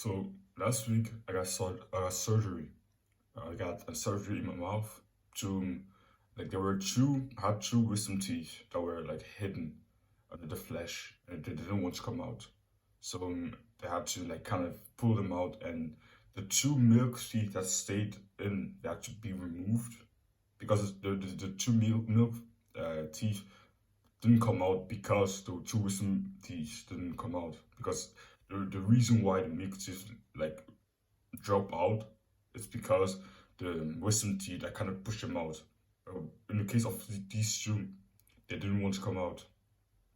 So last week I got surgery. I got a surgery in my mouth to like there were two I had two wisdom teeth that were like hidden under the flesh and they didn't want to come out. So they had to like kind of pull them out and the two milk teeth that stayed in they had to be removed because the two milk teeth didn't come out because the two wisdom teeth didn't come out because the reason why the milk teeth like drop out is because the wisdom teeth like kind of push them out. In the case of these two, they didn't want to come out,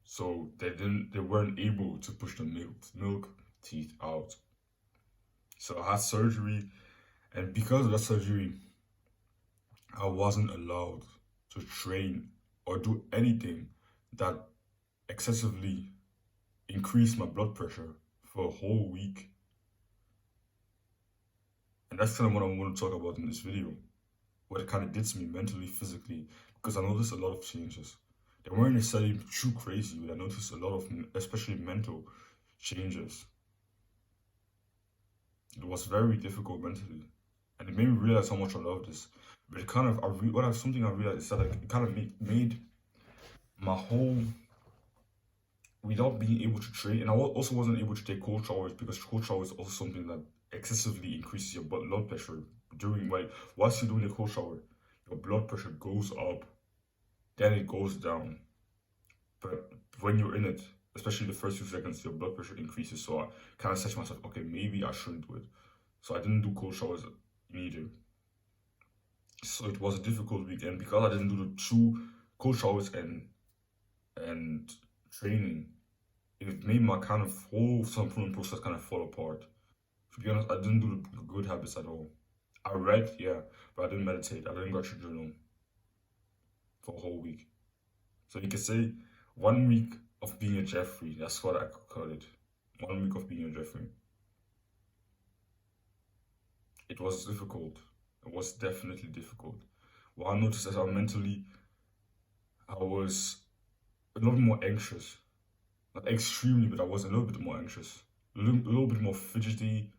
so they weren't able to push the milk teeth out. So I had surgery, and because of that surgery, I wasn't allowed to train or do anything that excessively increased my blood pressure for a whole week. And that's kind of what I want to talk about in this video. What it kind of did to me mentally, physically, because I noticed a lot of changes. They weren't necessarily too crazy, but I noticed a lot of, especially mental changes. It was very difficult mentally, and it made me realize how much I love this. But it kind of, something I realized is that like, it kind of made my whole, without being able to train, and I also wasn't able to take cold showers because cold showers is also something that excessively increases your blood pressure during like whilst you're doing the cold shower, your blood pressure goes up, then it goes down. But when you're in it, especially the first few seconds, your blood pressure increases. So I kind of said to myself, okay, maybe I shouldn't do it. So I didn't do cold showers neither. So it was a difficult weekend because I didn't do the two cold showers and training. It made my kind of whole self-improvement process kind of fall apart. To be honest, I didn't do the good habits at all. I read, yeah, but I didn't meditate. I didn't go to journal for a whole week. So you could say 1 week of being a Jeffrey. That's what I could call it. 1 week of being a Jeffrey. It was difficult. It was definitely difficult. What I noticed is I was a little bit more anxious. Not extremely, but I was a little bit more anxious. A little bit more fidgety,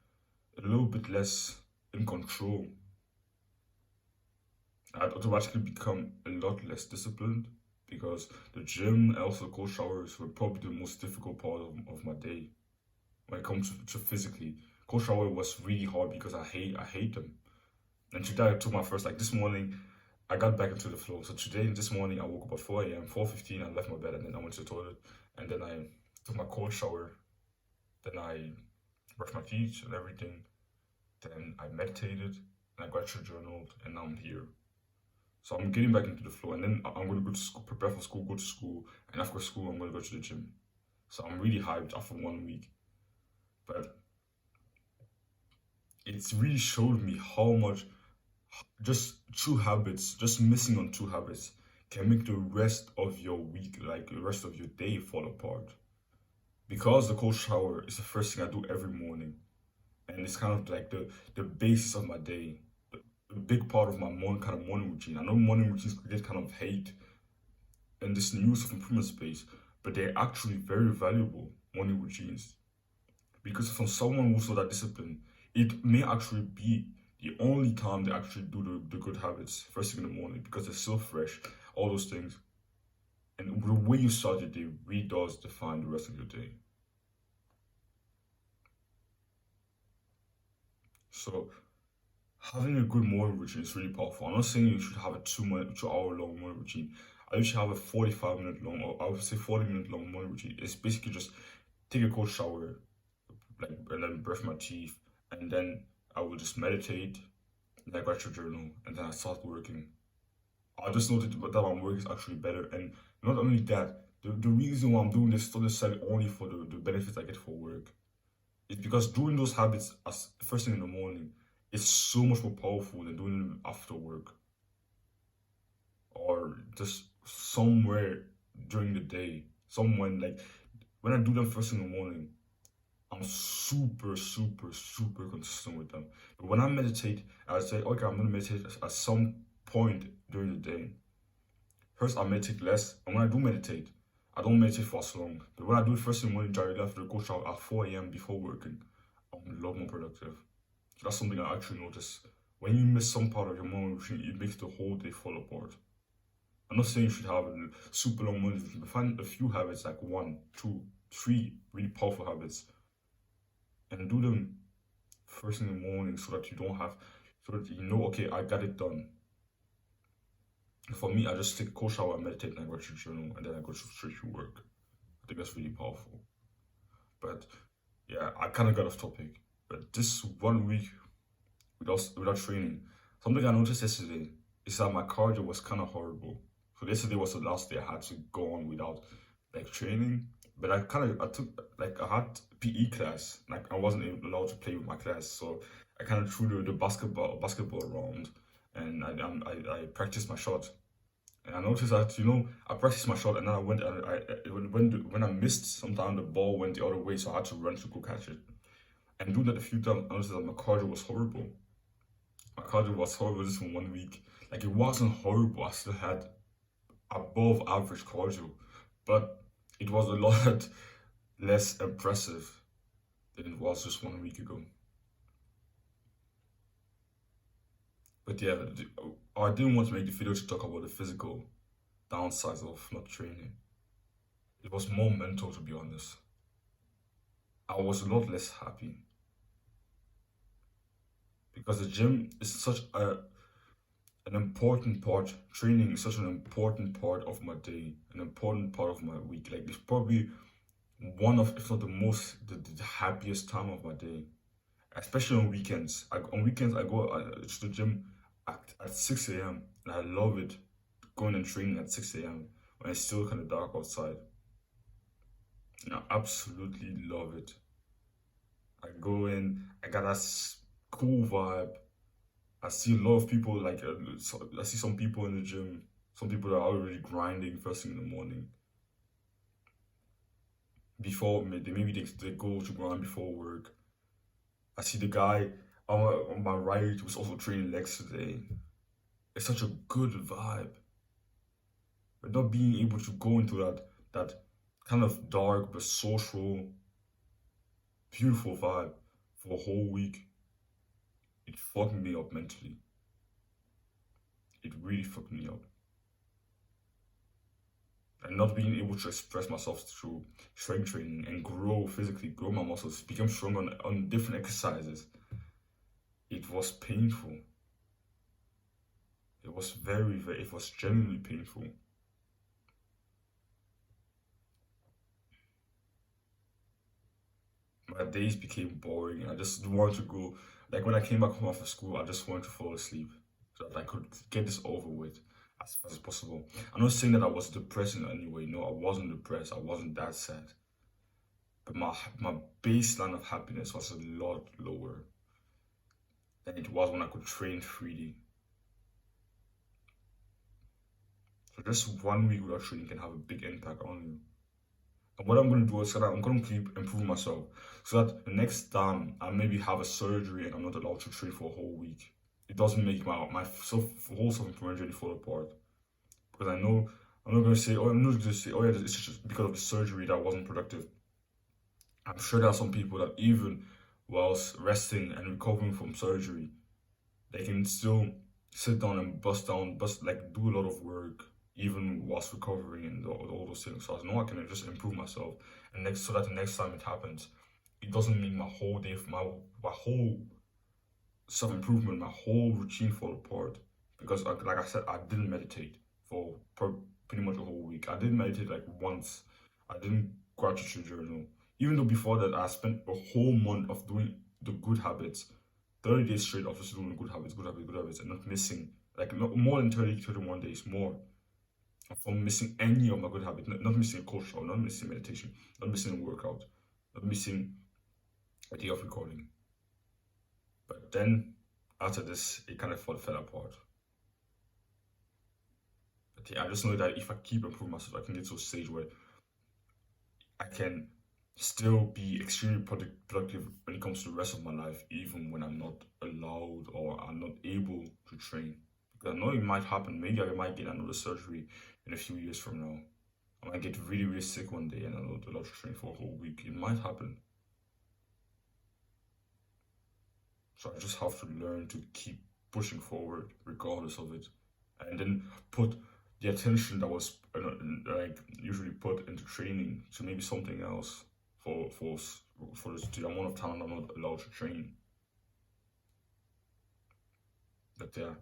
a little bit less in control. I'd automatically become a lot less disciplined because the gym and also the cold showers were probably the most difficult part of my day when it comes to physically. Cold shower was really hard because I hate them. And today I took my first like this morning I got back into the flow. So this morning I woke up at 4 a.m. 4:15 I left my bed and then I went to the toilet and then I took my cold shower. Then I brushed my teeth and everything. Then I meditated and I got journaled and now I'm here. So I'm getting back into the flow, and then I'm gonna go to school, prepare for school, go to school, and after school I'm gonna go to the gym. So I'm really hyped after 1 week. But it's really showed me how much just two habits, just missing on two habits, can make the rest of your week, like the rest of your day, fall apart. Because the cold shower is the first thing I do every morning, and it's kind of like the basis of my day, a big part of my morning routine. I know morning routines get kind of hate in this new self-improvement space, but they're actually very valuable morning routines. Because from someone who's so that disciplined, it may actually be the only time they actually do the good habits first thing in the morning because they're so fresh, all those things. And the way you start your day really does define the rest of your day. So having a good morning routine is really powerful. I'm not saying you should have a 2 hour long morning routine. I should have a 45-minute long, or I would say 40-minute long morning routine. It's basically just take a cold shower, like and then brush my teeth, and then I will just meditate, and I write your journal, and then I start working. I just noticed that my work is actually better, and not only that, the reason why I'm doing this is not necessarily only for the benefits I get for work. It's because doing those habits as first thing in the morning is so much more powerful than doing them after work or just somewhere during the day. Someone like when I do them first thing in the morning, I'm super, super, super consistent with them. But when I meditate, I say, okay, I'm gonna meditate at some point during the day. First, I meditate less, and when I do meditate, I don't meditate for as long. But when I do it first thing in the morning, directly after the cold shower at 4 a.m. before working, a lot more productive. So that's something I actually noticed. When you miss some part of your morning routine, it makes the whole day fall apart. I'm not saying you should have a super long morning routine, but find a few habits, like one, two, three really powerful habits, and do them first in the morning so that you don't have, so that you know, okay, I got it done. For me, I just take a cold shower, I meditate, and I go to journal, and then I go straight to work. I think that's really powerful. But yeah, I kind of got off topic. But this 1 week without training, something I noticed yesterday is that my cardio was kind of horrible. So yesterday was the last day I had to go on without like training. But I took like I had PE class, like I wasn't allowed to play with my class, so I kind of threw the basketball around, and I practiced my shot. And I noticed that, I practiced my shot, and then I went and when I missed, sometimes the ball went the other way, so I had to run to go catch it. And doing that a few times, I noticed that my cardio was horrible. My cardio was horrible just for 1 week. Like, it wasn't horrible. I still had above average cardio, but it was a lot less impressive than it was just 1 week ago. But yeah, I didn't want to make the video to talk about the physical downsides of not training. It was more mental, to be honest. I was a lot less happy because the gym is such an important part. Training is such an important part of my day, an important part of my week. Like, it's probably one of, if not the most, the happiest time of my day, especially on weekends. On weekends, I go to the gym at 6 a.m. and I love it, going and training at 6 a.m. when it's still kind of dark outside. And I absolutely love it. I go in, I got that cool vibe. I see a lot of people, like, I see some people in the gym, some people that are already grinding first thing in the morning. Before, maybe they go to grind before work. I see the guy on my right who's also training legs today. It's such a good vibe. But not being able to go into that kind of dark but social, beautiful vibe for a whole week, it fucked me up mentally. It really fucked me up. And not being able to express myself through strength training and grow physically, grow my muscles, become strong on different exercises, it was painful. It was it was genuinely painful. My days became boring. I just wanted to go, like when I came back home after school, I just wanted to fall asleep so that I could get this over with as fast as possible. I'm not saying that I was depressed in any way. No, I wasn't depressed. I wasn't that sad. But my baseline of happiness was a lot lower than it was when I could train freely. So just 1 week without training can have a big impact on you. And what I'm going to do is that I'm going to keep improving myself so that the next time I maybe have a surgery and I'm not allowed to train for a whole week, it doesn't make my whole self-improvement journey fall apart. Because I know I'm not going to say, oh, I'm not going to say, oh yeah, it's just because of the surgery that wasn't productive. I'm sure there are some people that even whilst resting and recovering from surgery, they can still sit down and like do a lot of work even whilst recovering and all those things. So I know I can just improve myself, and so that the next time it happens, it doesn't make my whole day, my whole self improvement, my whole routine fall apart. Because like I said, I didn't meditate for pretty much a whole week. I didn't meditate like once. I didn't gratitude journal. Even though before that I spent a whole month of doing the good habits, 30 days straight of just doing good habits, and not missing, like, not more than 30, 31 days more from missing any of my good habits, not missing a cold shower, not missing meditation, not missing a workout, not missing a day of recording. But then after this, it kind of fell apart. But yeah, I just know that if I keep improving myself, I can get to a stage where I can still be extremely productive when it comes to the rest of my life, even when I'm not allowed or I'm not able to train. Because I know it might happen. Maybe I might get another surgery in a few years from now. I might get really, really sick one day and I'm not allowed to train for a whole week. It might happen. So I just have to learn to keep pushing forward regardless of it, and then put the attention that was like usually put into training to maybe something else for the amount of time I'm not allowed to train. But yeah,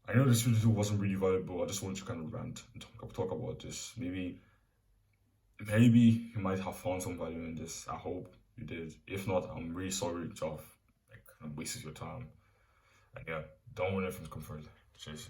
I know this video wasn't really valuable. I just wanted to kind of rant and talk about this. Maybe you might have found some value in this. I hope you did. If not, I'm really sorry to have like kind of wasted your time. And yeah, don't want anything to come further. Cheers.